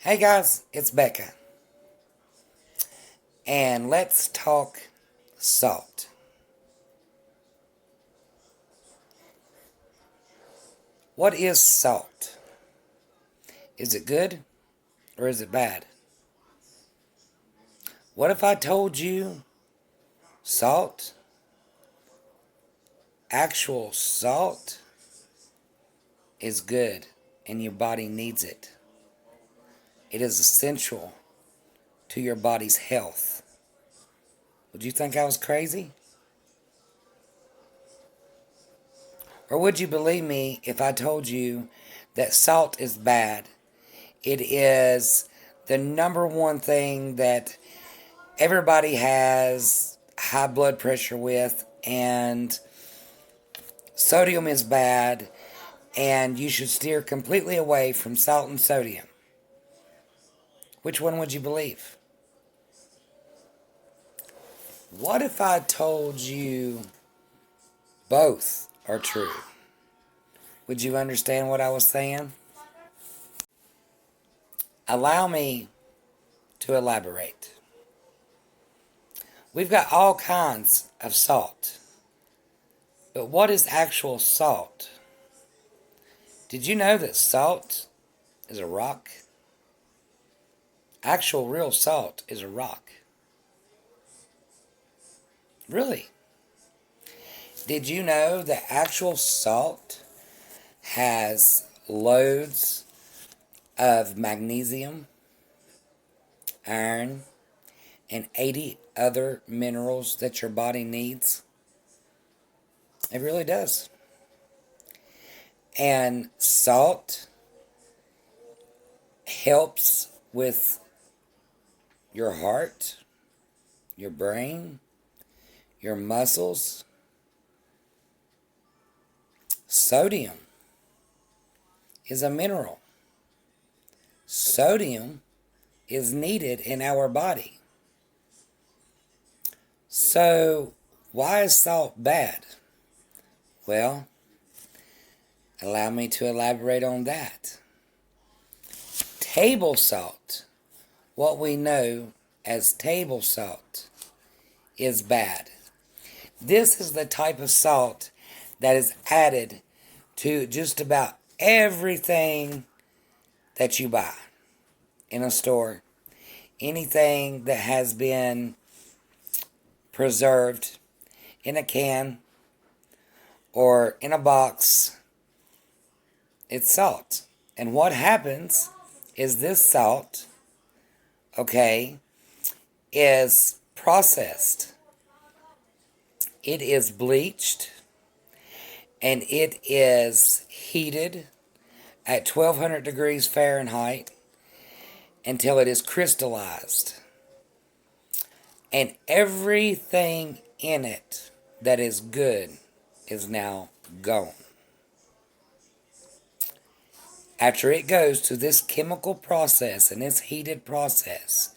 Hey guys, it's Becca, and let's talk salt. What is salt? Is it good or is it bad? What if I told you salt, actual salt, is good and your body needs it? It is essential to your body's health. Would you think I was crazy? Or would you believe me if I told you that salt is bad? It is the number one thing that everybody has high blood pressure with, and sodium is bad, and you should steer completely away from salt and sodium. Which one would you believe? What if I told you both are true? Would you understand what I was saying? Allow me to elaborate. We've got all kinds of salt. But what is actual salt? Did you know that salt is a rock? Actual real salt is a rock. Really? Did you know that actual salt has loads of magnesium, iron, and 80 other minerals that your body needs? It really does. And salt helps with your heart, your brain, your muscles. Sodium is a mineral. Sodium is needed in our body. So, why is salt bad? Well, allow me to elaborate on that. Table salt, what we know as table salt, is bad. This is the type of salt that is added to just about everything that you buy in a store. Anything that has been preserved in a can or in a box, it's salt. And what happens is this salt, is processed. It is bleached and it is heated at 1200 degrees Fahrenheit until it is crystallized. And everything in it that is good is now gone. After it goes to this chemical process and this heated process,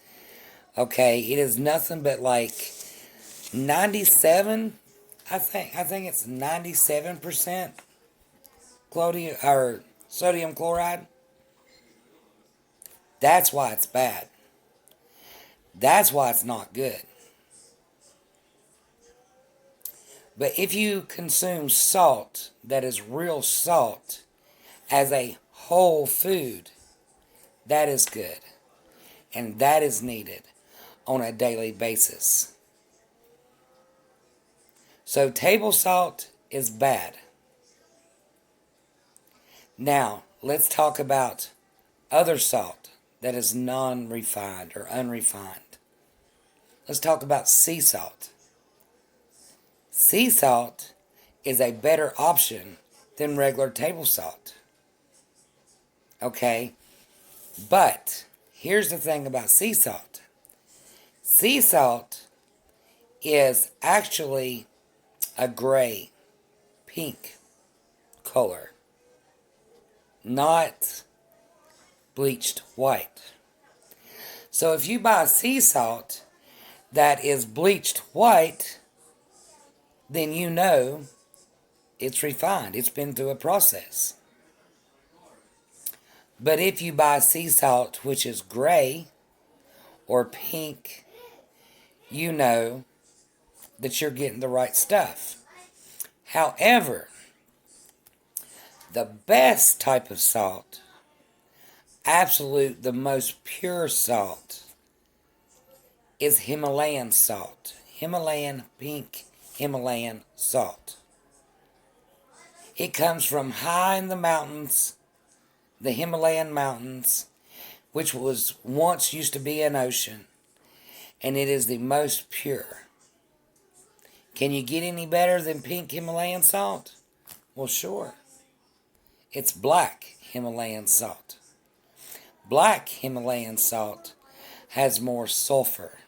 it is nothing but like 97, I think it's 97% sodium chloride. That's why it's bad. That's why it's not good. But if you consume salt that is real salt as a whole food, that is good. And that is needed on a daily basis. So table salt is bad. Now, let's talk about other salt that is non-refined or unrefined. Let's talk about sea salt. Sea salt is a better option than regular table salt. But here's the thing about sea salt. Sea salt is actually a gray, pink color, not bleached white. So if you buy sea salt that is bleached white, then you know it's refined. It's been through a process. But if you buy sea salt, which is gray or pink, you know that you're getting the right stuff. However, the best type of salt, absolute, the most pure salt, is Himalayan salt. Himalayan pink Himalayan salt. It comes from high in the mountains, the Himalayan mountains, which was once used to be an ocean, and it is the most pure. Can you get any better than pink Himalayan salt? Well, sure. It's black Himalayan salt. Black Himalayan salt has more sulfur.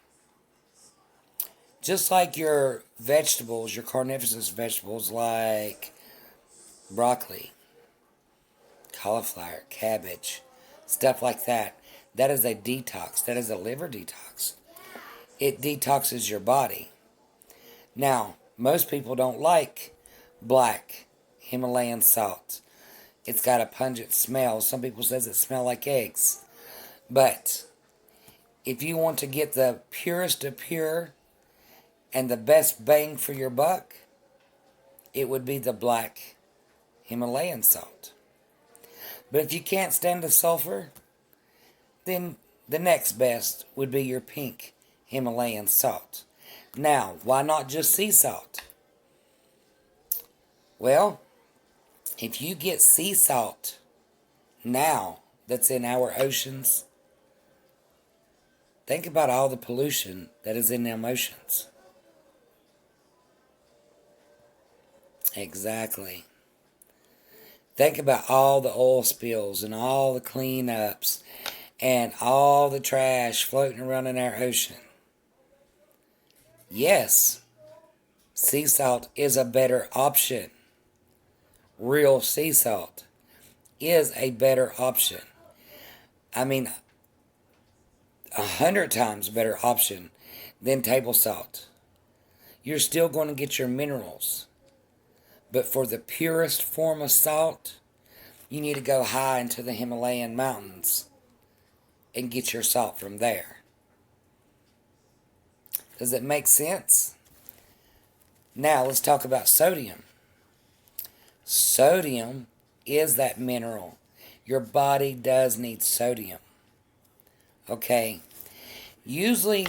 Just like your vegetables, your carnivorous vegetables like broccoli, cauliflower, cabbage, stuff like that. That is a detox. That is a liver detox. It detoxes your body. Now, most people don't like black Himalayan salt. It's got a pungent smell. Some people says it smells like eggs. But if you want to get the purest of pure and the best bang for your buck, it would be the black Himalayan salt. But if you can't stand the sulfur, then the next best would be your pink Himalayan salt. Now, why not just sea salt? Well, if you get sea salt now that's in our oceans, think about all the pollution that is in them oceans. Exactly. Think about all the oil spills and all the cleanups and all the trash floating around in our ocean. Yes, sea salt is a better option. Real sea salt is a better option. I mean, 100 times better option than table salt. You're still going to get your minerals. But for the purest form of salt, you need to go high into the Himalayan mountains and get your salt from there. Does it make sense? Now let's talk about sodium. Sodium is that mineral. Your body does need sodium. Okay? Usually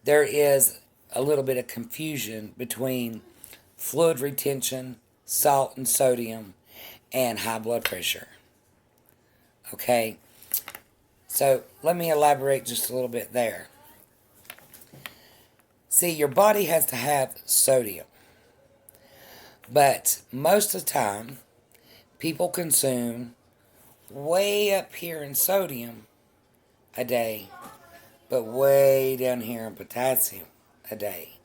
there is a little bit of confusion between fluid retention, salt and sodium, and high blood pressure. Okay? So let me elaborate just a little bit there. See, your body has to have sodium. But most of the time, people consume way up here in sodium a day, but way down here in potassium a day.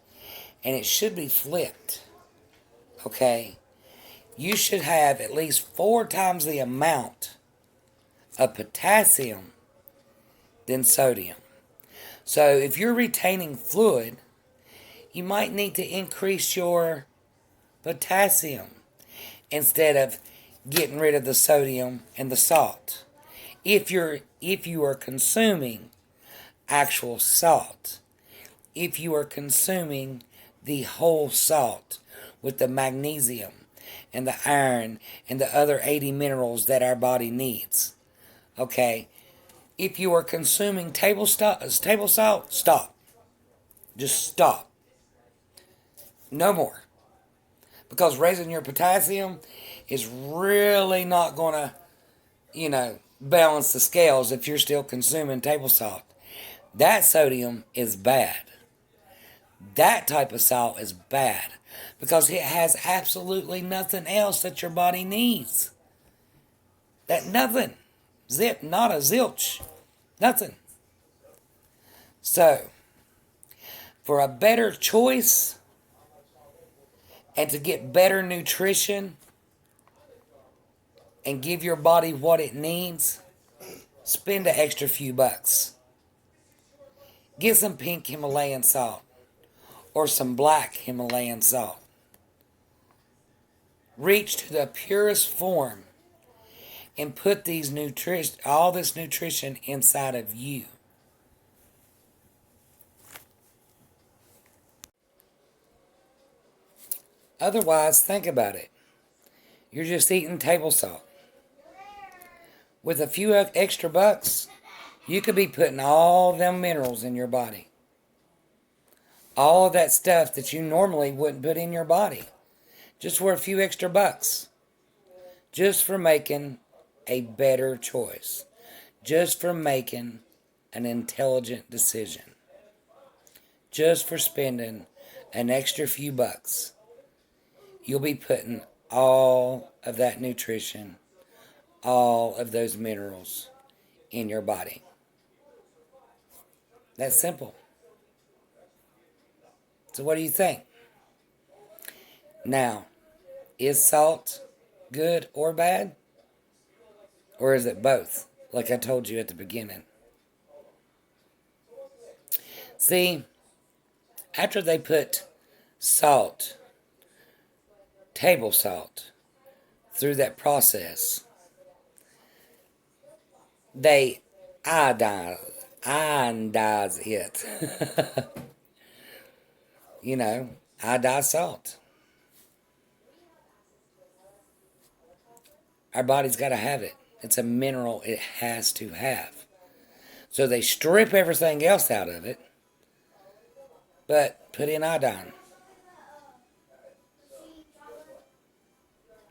And it should be flipped. Okay? You should have at least 4 times the amount of potassium than sodium. So if you're retaining fluid, you might need to increase your potassium instead of getting rid of the sodium and the salt. If you are consuming actual salt, if you are consuming the whole salt with the magnesium and the iron and the other 80 minerals that our body needs. Okay? If you are consuming table salt, stop. Just stop. No more. Because raising your potassium is really not going to, balance the scales if you're still consuming table salt. That sodium is bad. That type of salt is bad because it has absolutely nothing else that your body needs. That nothing. Zip, not a zilch. Nothing. So, for a better choice and to get better nutrition and give your body what it needs, spend an extra few bucks. Get some pink Himalayan salt or some black Himalayan salt. Reach to the purest form and put all this nutrition inside of you. Otherwise, think about it. You're just eating table salt. With a few extra bucks, you could be putting all them minerals in your body. All of that stuff that you normally wouldn't put in your body. Just for a few extra bucks. Just for making a better choice. Just for making an intelligent decision. Just for spending an extra few bucks. You'll be putting all of that nutrition, all of those minerals in your body. That's simple. So what do you think? Now, is salt good or bad? Or is it both? Like I told you at the beginning. See, after they put salt, table salt, through that process, they iodize it. Iodized salt. Our body's got to have it. It's a mineral it has to have. So they strip everything else out of it, but put in iodine.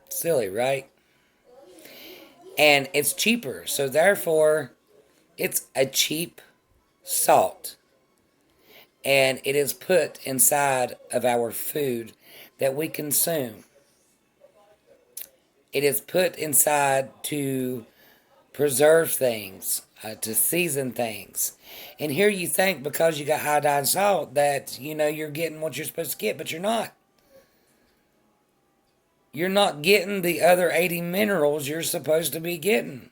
Silly, right? And it's cheaper, so therefore it's a cheap salt. And it is put inside of our food that we consume. It is put inside to preserve things, to season things. And here you think because you got iodine salt that, you're getting what you're supposed to get, but you're not. You're not getting the other 80 minerals you're supposed to be getting.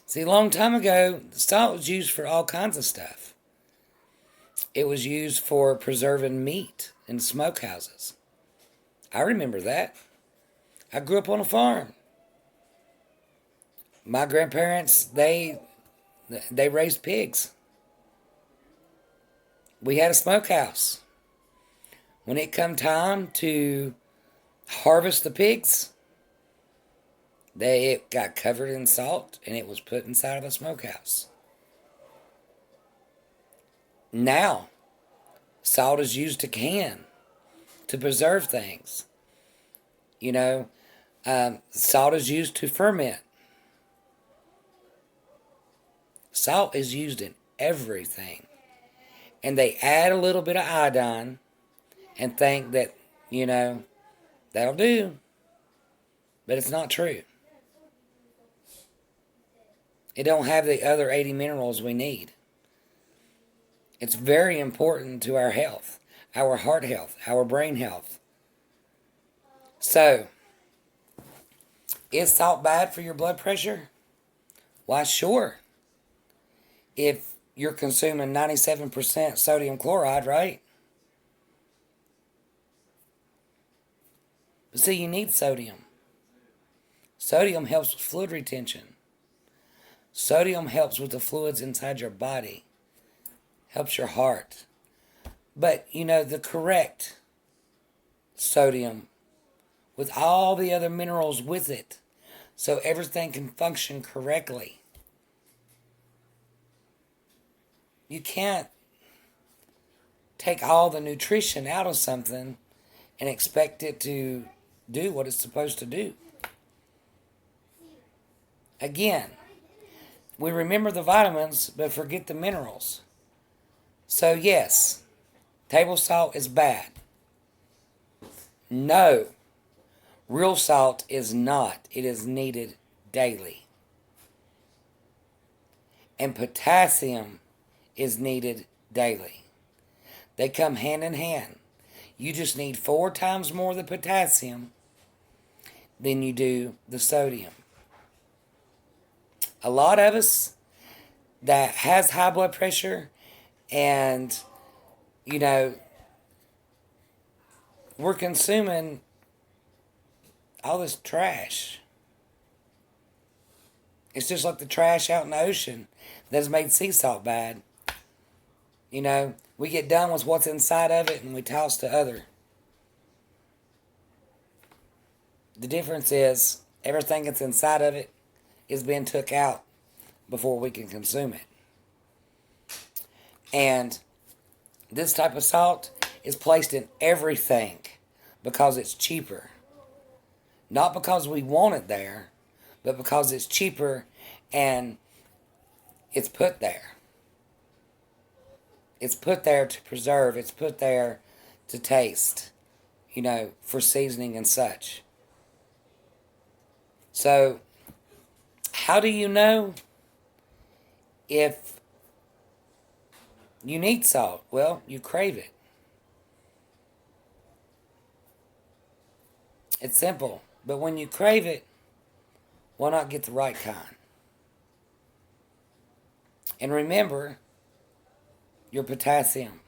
See, a long time ago, salt was used for all kinds of stuff. It was used for preserving meat in smokehouses. I remember that. I grew up on a farm. My grandparents, they raised pigs. We had a smokehouse. When it come time to harvest the pigs, it got covered in salt and it was put inside of a smokehouse. Now, salt is used to can, to preserve things. Salt is used to ferment. Salt is used in everything. And they add a little bit of iodine and think that, that'll do. But it's not true. It don't have the other 80 minerals we need. It's very important to our health, our heart health, our brain health. So, is salt bad for your blood pressure? Why, sure. If you're consuming 97% sodium chloride, right? But see, you need sodium. Sodium helps with fluid retention. Sodium helps with the fluids inside your body. Helps your heart. But, the correct sodium with all the other minerals with it, so everything can function correctly. You can't take all the nutrition out of something and expect it to do what it's supposed to do. Again, we remember the vitamins, but forget the minerals. So yes, table salt is bad. No, real salt is not. It is needed daily. And potassium is needed daily. They come hand in hand. You just need 4 times more of the potassium than you do the sodium. A lot of us that has high blood pressure and, we're consuming All this trash. It's just like the trash out in the ocean that's made sea salt bad. You know, we get done with what's inside of it and we toss the other. The difference is everything that's inside of it is being took out before we can consume it. And this type of salt is placed in everything because it's cheaper. Not because we want it there, but because it's cheaper and it's put there. It's put there to preserve. It's put there to taste, you know, for seasoning and such. So, how do you know if you need salt? Well, you crave it. It's simple. But when you crave it, why not get the right kind? And remember your potassium.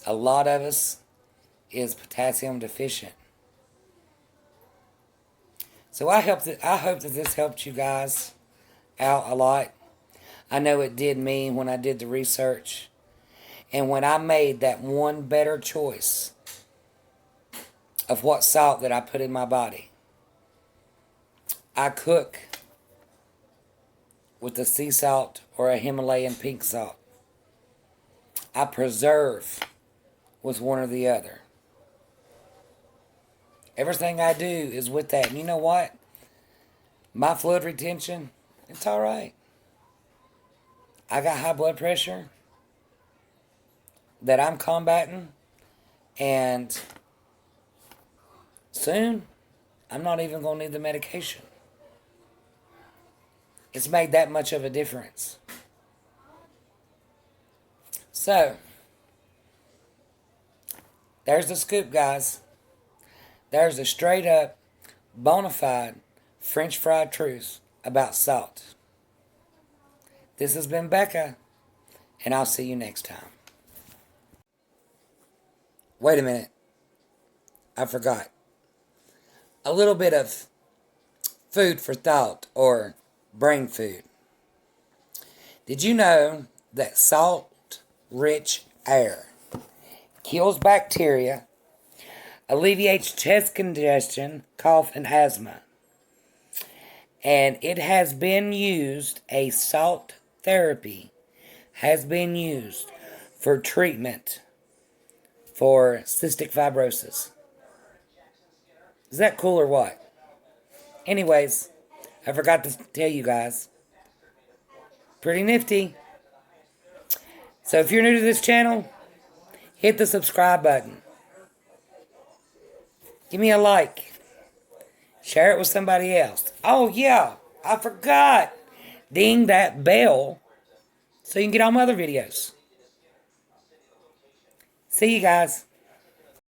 A lot of us is potassium deficient. So I hope that this helped you guys out a lot. I know it did me when I did the research. And when I made that one better choice of what salt that I put in my body. I cook with a sea salt or a Himalayan pink salt. I preserve with one or the other. Everything I do is with that. And you know what? My fluid retention, it's all right. I got high blood pressure that I'm combating. And soon, I'm not even going to need the medication. It's made that much of a difference. So, there's the scoop, guys. There's a straight up, bona fide, French fried truth about salt. This has been Becca, and I'll see you next time. Wait a minute. I forgot. A little bit of food for thought or brain food. Did you know that salt-rich air kills bacteria, alleviates chest congestion, cough, and asthma? And it has been used, a salt therapy has been used for treatment for cystic fibrosis. Is that cool or what? Anyways, I forgot to tell you guys. Pretty nifty. So if you're new to this channel, hit the subscribe button. Give me a like. Share it with somebody else. Oh yeah, I forgot. Ding that bell so you can get all my other videos. See you guys.